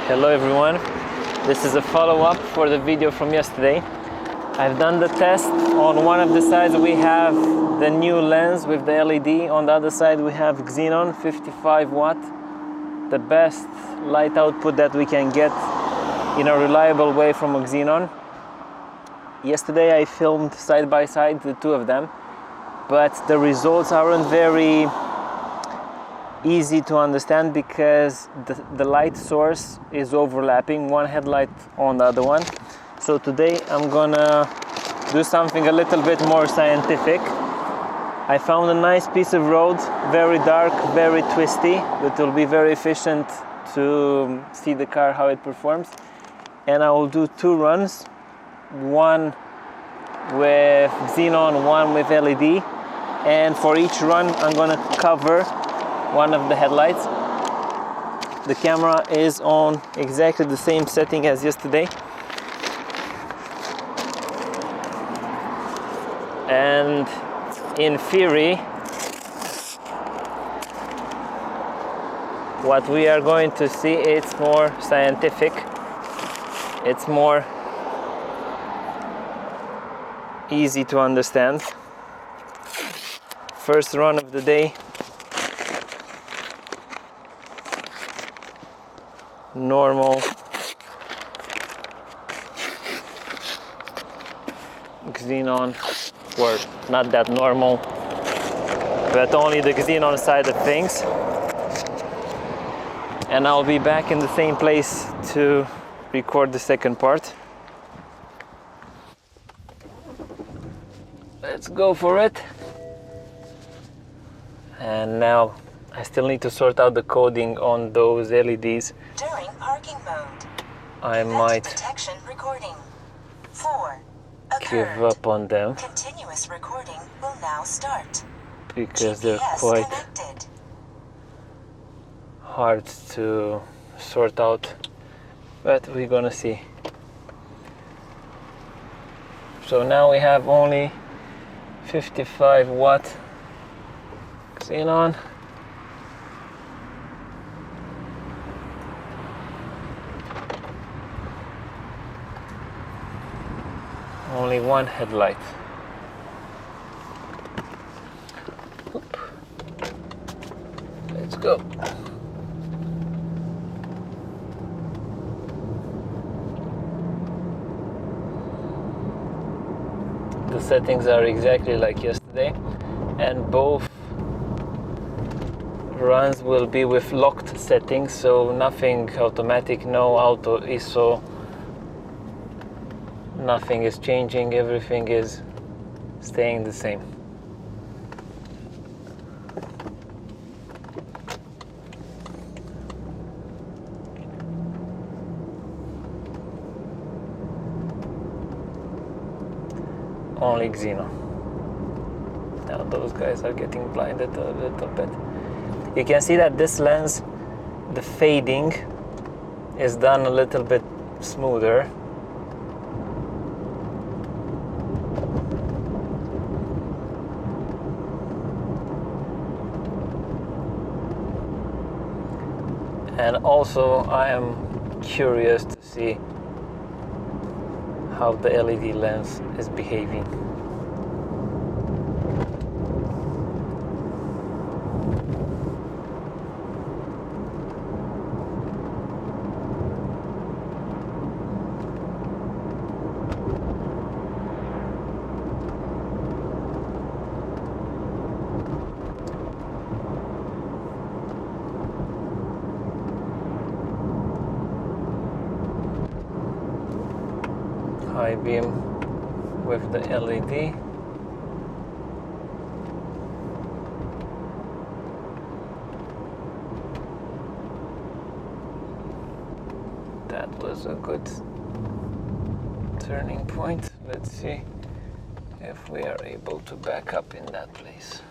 Hello everyone, this is a follow-up for the video from yesterday. I've done the test. On one of the sides we have the new lens with the LED, on the other side we have Xenon 55 watt, the best light output that we can get in a reliable way from a Xenon. Yesterday I filmed side by side the two of them, but the results aren't very easy to understand because the light source is overlapping, one headlight on the other one. So today I'm gonna do something a little bit more scientific. I found a nice piece of road, very dark, very twisty, that will be very efficient to see the car how it performs. And I will do two runs, one with Xenon, one with LED, and for each run I'm gonna cover one of the headlights. The camera is on exactly the same setting as yesterday, and in theory what we are going to see, it's more scientific, it's more easy to understand. First run of the day, normal Xenon, or not that normal, but only the Xenon side of things. And I'll be back in the same place to record the second part. Let's go for it. And now I still need to sort out the coding on those LEDs. During parking mode, I might detection recording. 4. give up on them Continuous recording will now start. because they're GPS quite connected. hard to sort out, but we're gonna see. So now we have only 55 watt Xenon. Only one headlight. Oop. Let's go. The settings are exactly like yesterday, and both runs will be with locked settings, so nothing automatic, no auto ISO. Nothing is changing, everything is staying the same. Only Xenon. Now those guys are getting blinded a little bit. You can see that this lens, the fading is done a little bit smoother. And also I am curious to see how the LED lens is behaving. High beam with the LED. That was a good turning point. Let's see if we are able to back up in that place.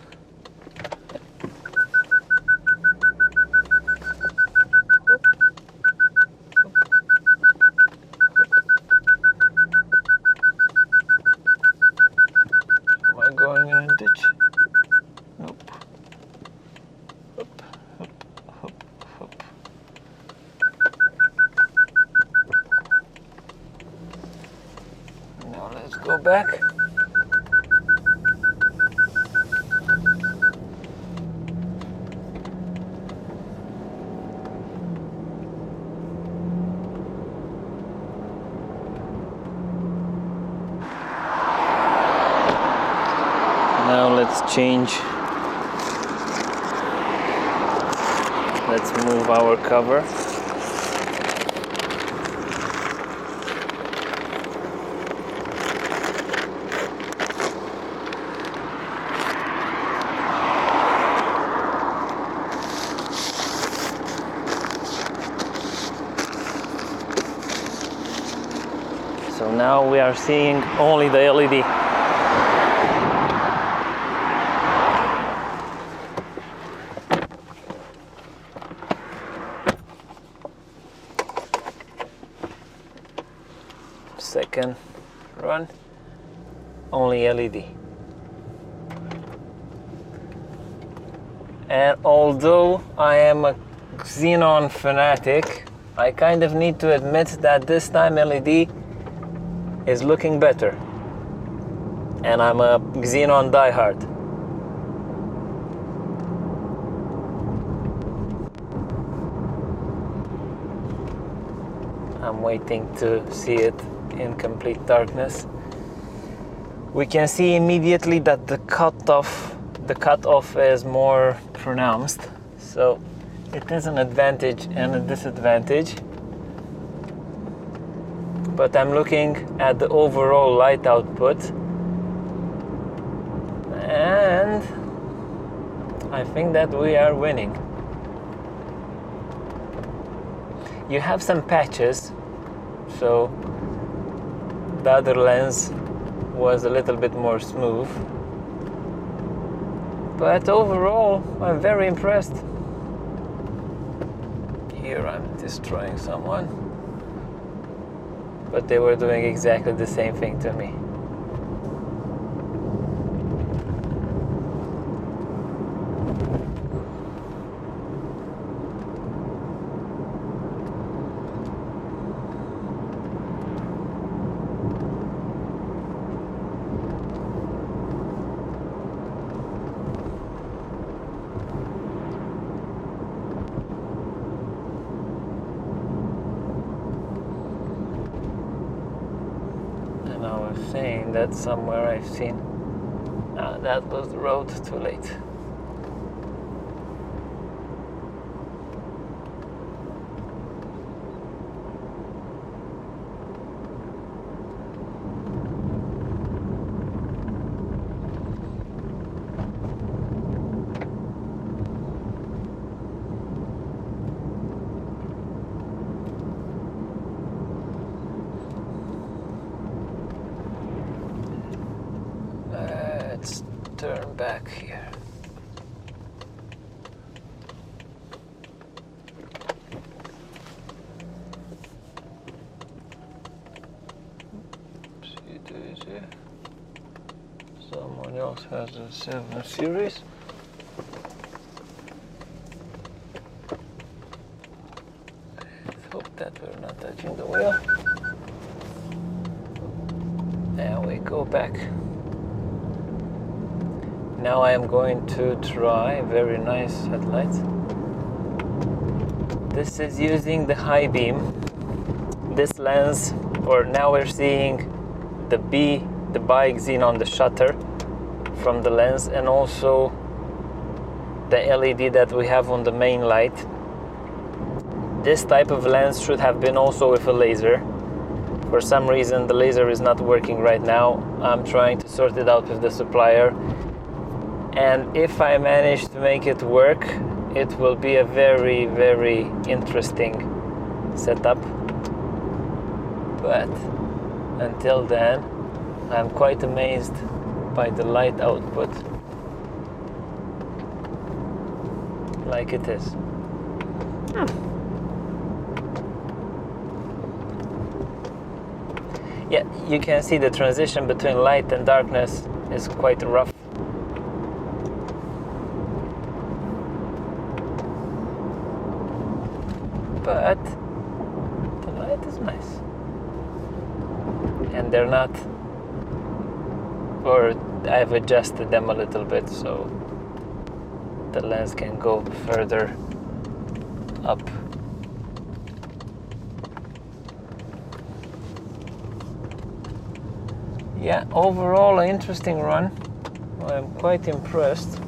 Going in a ditch. Nope. Hop, hop, hop, hop. back. Now let's change. Let's move our cover. So now we are seeing only the LED. Second run, only LED. And although I am a Xenon fanatic, I kind of need to admit that this time LED is looking better. And I'm a Xenon diehard. I'm waiting to see it in complete darkness. We can see immediately that the cutoff is more pronounced. So it is an advantage and a disadvantage. But I'm looking at the overall light output, and I think that we are winning. You have some patches, so the other lens was a little bit more smooth, but overall I'm very impressed. Here I'm destroying someone, but they were doing exactly the same thing to me. I was saying that somewhere I've seen. That was the road, too late. Let's turn back here. See it is here. Someone else has a 7 Series. Let's hope that we're not touching the wheel. And we go back. Now I am going to try very nice headlights. This is using the high beam. This lens, or now we're seeing the bi Xenon, the shutter from the lens, and also the LED that we have on the main light. This type of lens should have been also with a laser. For some reason the laser is not working right now. I'm trying to sort it out with the supplier. And if I manage to make it work, it will be a very, very interesting setup. But until then, I'm quite amazed by the light output, like it is. Yeah, you can see the transition between light and darkness is quite rough. But the light is nice. And they're not or I've adjusted them a little bit so the lens can go further up. Yeah, overall an interesting run. I'm quite impressed.